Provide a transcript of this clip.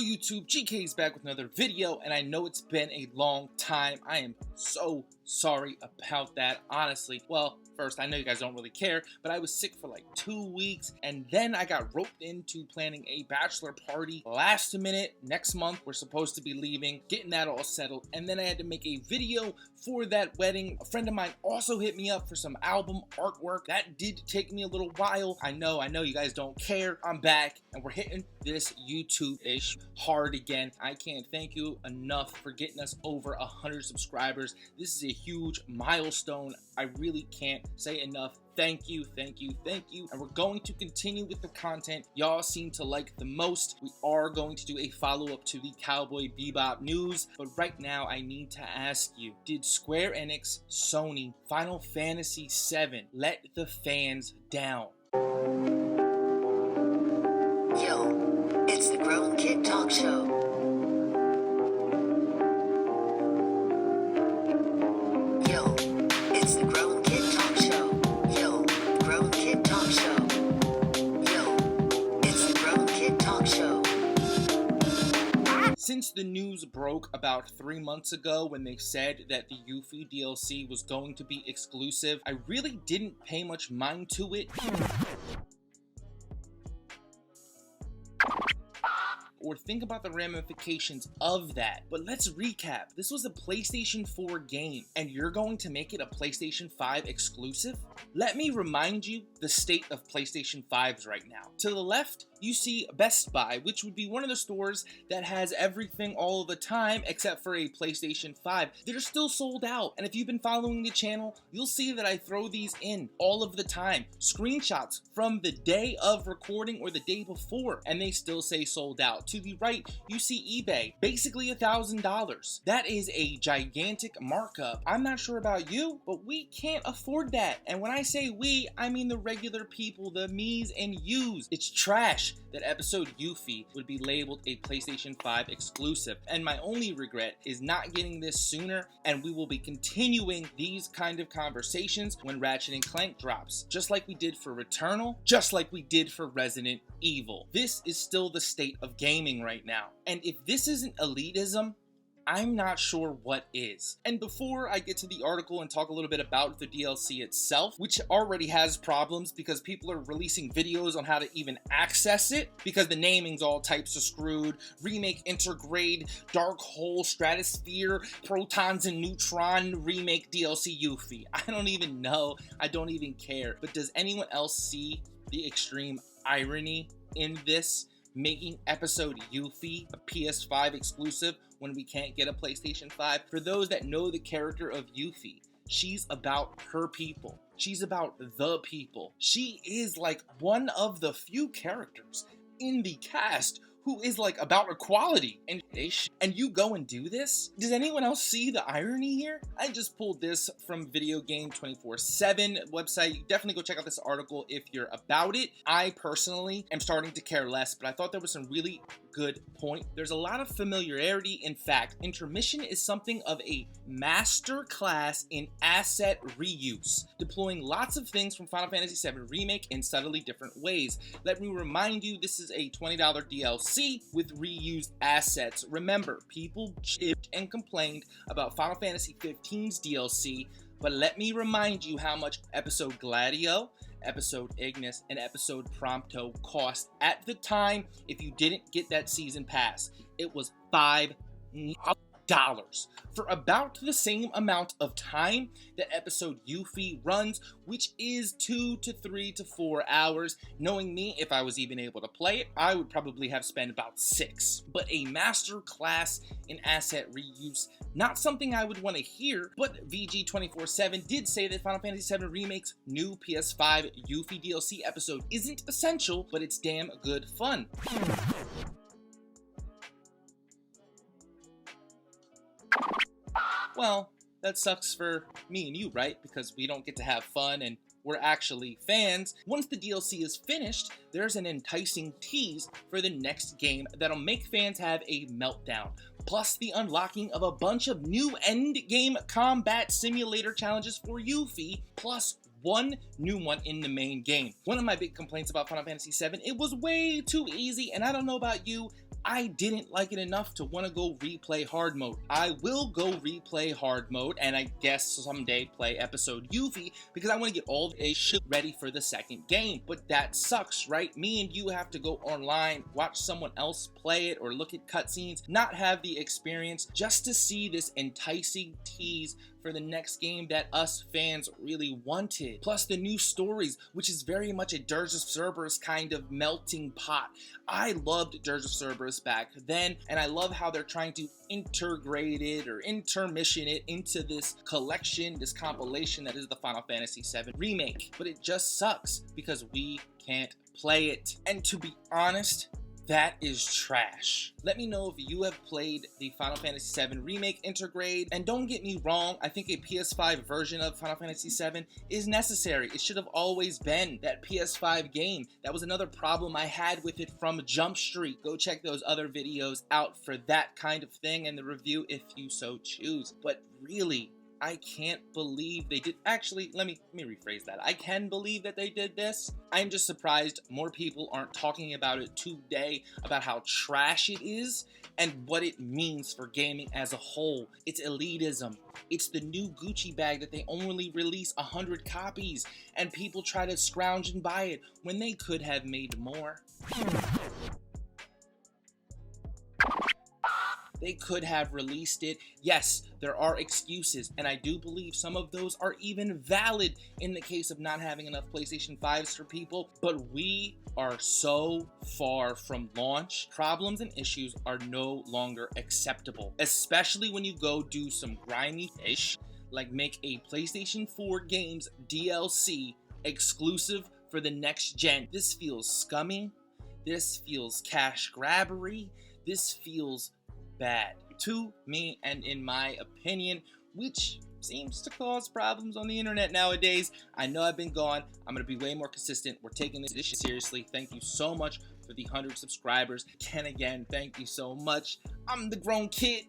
YouTube, GK's back with another video, and I know it's been a long time. I am so sorry about that, honestly. Well, first, I know you guys don't really care, but I was sick for like 2 weeks, and then I got roped into planning a bachelor party last minute. Next month, we're supposed to be leaving, getting that all settled, and then I had to make a video for that wedding. A friend of mine also hit me up for some album artwork. That did take me a little while. I know you guys don't care. I'm back, and we're hitting this YouTube-ish hard again. I can't thank you enough for getting us over 100 subscribers. This is a huge milestone. I really can't say enough. Thank you, thank you, thank you. And we're going to continue with the content y'all seem to like the most. We are going to do a follow-up to the Cowboy Bebop news, but right now I need to ask you, did Square Enix, Sony, Final Fantasy VII let the fans down? Yo, it's the Grown Kid Talk Show. Yo, it's the Grown Kid Talk Show. Yo, Grown Kid Talk Show. Yo, it's the Grown Kid Talk Show. Since the news broke about 3 months ago when they said that the Yuffie DLC was going to be exclusive, I really didn't pay much mind to it or think about the ramifications of that. But let's recap. This was a PlayStation 4 game, and you're going to make it a PlayStation 5 exclusive? Let me remind you the state of PlayStation 5s right now. To the left, you see Best Buy, which would be one of the stores that has everything all the time except for a PlayStation 5. They're still sold out, and if you've been following the channel, you'll see that I throw these in all of the time. Screenshots from the day of recording or the day before, and they still say sold out. To the right, you see eBay, basically $1,000. That is a gigantic markup. I'm not sure about you, but we can't afford that. And when I say we, I mean the regular people, the me's and you's. It's trash that episode Yuffie would be labeled a PlayStation 5 exclusive. And my only regret is not getting this sooner, and we will be continuing these kind of conversations when Ratchet & Clank drops. Just like we did for Returnal, just like we did for Resident Evil. This is still the state of gaming right now. And if this isn't elitism, I'm not sure what is. And before I get to the article and talk a little bit about the DLC itself, which already has problems because people are releasing videos on how to even access it because the naming's all types of screwed. Remake, Intergrade, Dark Hole, Stratosphere, Protons and Neutron, Remake DLC Yuffie. I don't even know. I don't even care. But does anyone else see the extreme irony in this? Making episode Yuffie a PS5 exclusive when we can't get a PlayStation 5. For those that know the character of Yuffie, she's about her people. She's about the people. She is like one of the few characters in the cast who is like about equality, and you go and do this? Does anyone else see the irony here? I just pulled this from Video Game 24/7 website. You definitely go check out this article if you're about it. I personally am starting to care less, but I thought there was some really good point. There's a lot of familiarity. In fact, Intermission is something of a master class in asset reuse, deploying lots of things from Final Fantasy VII Remake in subtly different ways. Let me remind you, this is a $20 DLC with reused assets. Remember, people chipped and complained about Final Fantasy XV's DLC, but let me remind you how much episode Gladio, episode Ignis, and episode Prompto cost at the time if you didn't get that season pass. It was $5 for about the same amount of time that episode Yuffie runs, which is 2 to 3 to 4 hours. Knowing me, if I was even able to play it, I would probably have spent about 6. But a master class in asset reuse, not something I would want to hear, but VG 24/7 did say that Final Fantasy VII Remake's new PS5 Yuffie DLC episode isn't essential, but it's damn good fun. Well, that sucks for me and you, right? Because we don't get to have fun and we're actually fans. Once the DLC is finished, there's an enticing tease for the next game that'll make fans have a meltdown. Plus the unlocking of a bunch of new end-game combat simulator challenges for Yuffie, plus one new one in the main game. One of my big complaints about Final Fantasy VII, it was way too easy, and I don't know about you, I didn't like it enough to want to go replay hard mode. I will go replay hard mode and I guess someday play episode UV because I want to get all the shit ready for the second game. But that sucks, right? Me and you have to go online, watch someone else play it or look at cutscenes, not have the experience just to see this enticing tease for the next game that us fans really wanted. Plus the new stories, which is very much a Dirge of Cerberus kind of melting pot. I loved Dirge of Cerberus back then, and I love how they're trying to integrate it or intermission it into this collection, this compilation that is the Final Fantasy VII Remake. But it just sucks because we can't play it. And to be honest, that is trash. Let me know if you have played the Final Fantasy VII Remake Intergrade, and don't get me wrong, I think a PS5 version of Final Fantasy VII is necessary. It should have always been that PS5 game. That was another problem I had with it from Jump Street. Go check those other videos out for that kind of thing and the review if you so choose. But really, I can't believe they did. Actually, let me rephrase that. I can believe that they did this. I'm just surprised more people aren't talking about it today, about how trash it is and what it means for gaming as a whole. It's elitism. It's the new Gucci bag that they only release 100 copies and people try to scrounge and buy it when they could have made more. They could have released it. Yes, there are excuses, and I do believe some of those are even valid in the case of not having enough PlayStation 5s for people, but we are so far from launch. Problems and issues are no longer acceptable, especially when you go do some grimy ish, like make a PlayStation 4 games DLC exclusive for the next gen. This feels scummy. This feels cash grabbery. This feels bad to me and in my opinion, which seems to cause problems on the internet nowadays. I know I've been gone. I'm going to be way more consistent. We're taking this seriously. Thank you so much for the 100 subscribers. Ken again, thank you so much. I'm the grown kid.